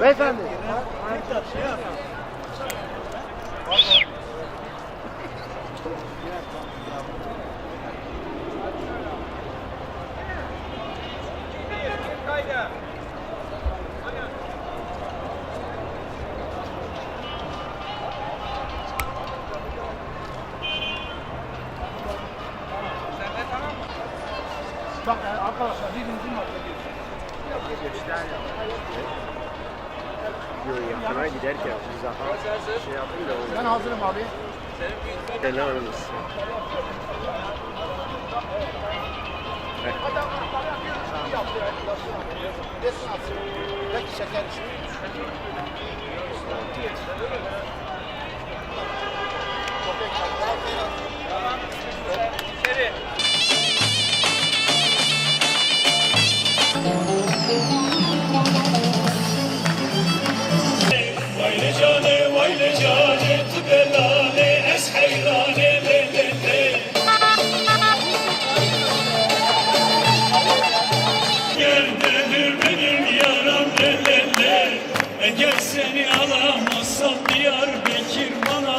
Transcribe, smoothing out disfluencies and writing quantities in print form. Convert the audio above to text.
Beyefendi. Bak arkadaşlar birinci madde Yakına giderken uzağa şey yapayım da olur. Ben hazırım abi. Ne olursun? Belki şeker İçeri.